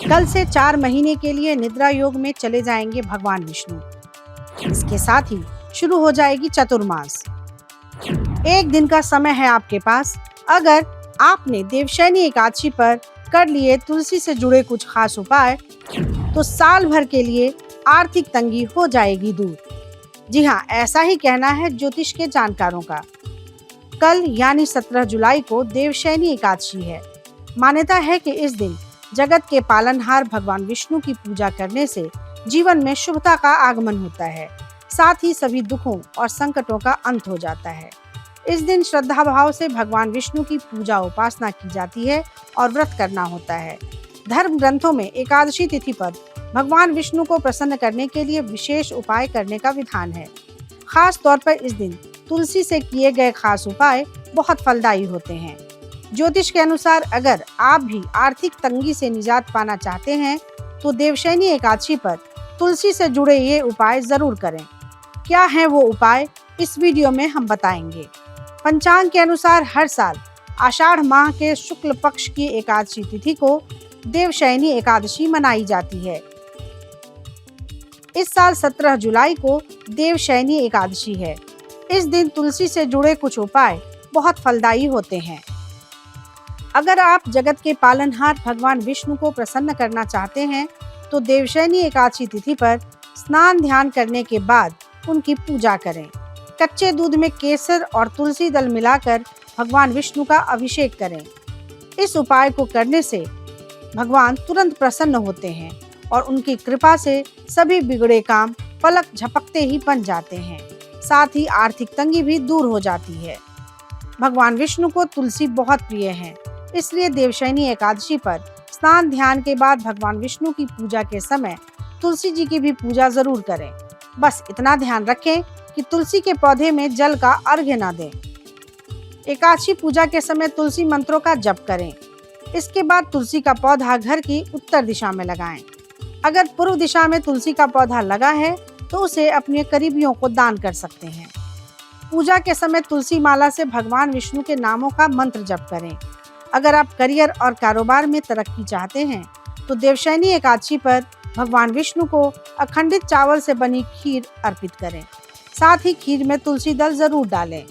कल से 4 महीने के लिए निद्रा योग में चले जाएंगे भगवान विष्णु। इसके साथ ही शुरू हो जाएगी चतुर्मास। एक दिन का समय है आपके पास। अगर आपने देवशयनी एकादशी पर कर लिए तुलसी से जुड़े कुछ खास उपाय, तो साल भर के लिए आर्थिक तंगी हो जाएगी दूर। जी हाँ, ऐसा ही कहना है ज्योतिष के जानकारों का। कल यानी 17 जुलाई को देवशयनी एकादशी है। मान्यता है कि इस दिन जगत के पालनहार भगवान विष्णु की पूजा करने से जीवन में शुभता का आगमन होता है, साथ ही सभी दुखों और संकटों का अंत हो जाता है। इस दिन श्रद्धा भाव से भगवान विष्णु की पूजा उपासना की जाती है और व्रत करना होता है। धर्म ग्रंथों में एकादशी तिथि पर भगवान विष्णु को प्रसन्न करने के लिए विशेष उपाय करने का विधान है। खास तौर पर इस दिन तुलसी से किए गए खास उपाय बहुत फलदायी होते हैं। ज्योतिष के अनुसार अगर आप भी आर्थिक तंगी से निजात पाना चाहते हैं, तो देवशयनी एकादशी पर तुलसी से जुड़े ये उपाय जरूर करें। क्या है वो उपाय, इस वीडियो में हम बताएंगे। पंचांग के अनुसार हर साल आषाढ़ माह के शुक्ल पक्ष की एकादशी तिथि को देवशयनी एकादशी मनाई जाती है। इस साल 17 जुलाई को देवशयनी एकादशी है। इस दिन तुलसी से जुड़े कुछ उपाय बहुत फलदायी होते हैं। अगर आप जगत के पालनहार भगवान विष्णु को प्रसन्न करना चाहते हैं, तो देवशयनी एकादशी तिथि पर स्नान ध्यान करने के बाद उनकी पूजा करें। कच्चे दूध में केसर और तुलसी दल मिलाकर भगवान विष्णु का अभिषेक करें। इस उपाय को करने से भगवान तुरंत प्रसन्न होते हैं और उनकी कृपा से सभी बिगड़े काम पलक झपकते ही बन जाते हैं। साथ ही आर्थिक तंगी भी दूर हो जाती है। भगवान विष्णु को तुलसी बहुत प्रिय है, इसलिए देवशयनी एकादशी पर स्नान ध्यान के बाद भगवान विष्णु की पूजा के समय तुलसी जी की भी पूजा जरूर करें। बस इतना ध्यान रखें कि तुलसी के पौधे में जल का अर्घ्य न दें। एकादशी पूजा के समय तुलसी मंत्रों का जप करें। इसके बाद तुलसी का पौधा घर की उत्तर दिशा में लगाएं। अगर पूर्व दिशा में तुलसी का पौधा लगा है, तो उसे अपने करीबियों को दान कर सकते हैं। पूजा के समय तुलसी माला से भगवान विष्णु के नामों का मंत्र जप करें। अगर आप करियर और कारोबार में तरक्की चाहते हैं, तो देवशयनी एकादशी पर भगवान विष्णु को अखंडित चावल से बनी खीर अर्पित करें। साथ ही खीर में तुलसी दल जरूर डालें।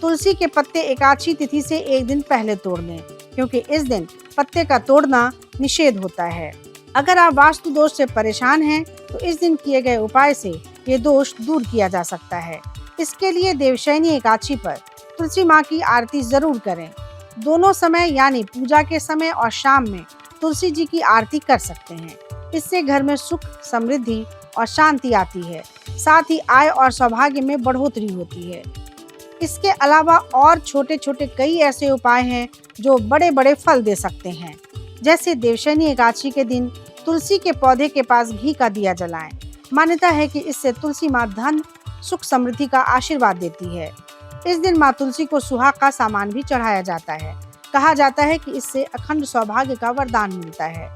तुलसी के पत्ते एकादशी तिथि से एक दिन पहले तोड़ लें, क्योंकि इस दिन पत्ते का तोड़ना निषेध होता है। अगर आप वास्तु दोष से परेशान हैं, तो इस दिन किए गए उपाय से ये दोष दूर किया जा सकता है। इसके लिए देवशयनी एकादशी पर तुलसी माँ की आरती जरूर करें। दोनों समय यानी पूजा के समय और शाम में तुलसी जी की आरती कर सकते हैं। इससे घर में सुख, समृद्धि और शांति आती है। साथ ही आय और सौभाग्य में बढ़ोतरी होती है। इसके अलावा और छोटे छोटे कई ऐसे उपाय हैं जो बड़े बड़े फल दे सकते हैं। जैसे देवशयनी एकादशी के दिन तुलसी के पौधे के पास घी का दिया जलाएं। मान्यता है कि इससे तुलसी माँ धन, सुख, समृद्धि का आशीर्वाद देती है। इस दिन माँ तुलसी को सुहाग का सामान भी चढ़ाया जाता है। कहा जाता है कि इससे अखंड सौभाग्य का वरदान मिलता है।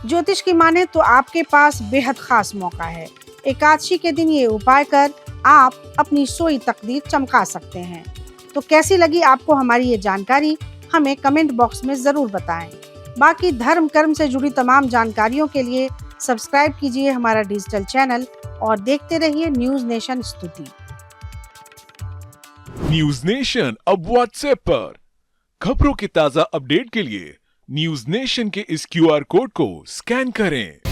ज्योतिष की माने तो आपके पास बेहद खास मौका है। एकादशी के दिन ये उपाय कर आप अपनी सोई तकदीर चमका सकते हैं। तो कैसी लगी आपको हमारी ये जानकारी, हमें कमेंट बॉक्स में जरूर बताएं। बाकी धर्म कर्म से जुड़ी तमाम जानकारियों के लिए सब्सक्राइब कीजिए हमारा डिजिटल चैनल और देखते रहिए न्यूज नेशन स्तुति। न्यूज नेशन अब व्हाट्सएप पर। खबरों के ताजा अपडेट के लिए न्यूज नेशन के इस QR कोड को स्कैन करें।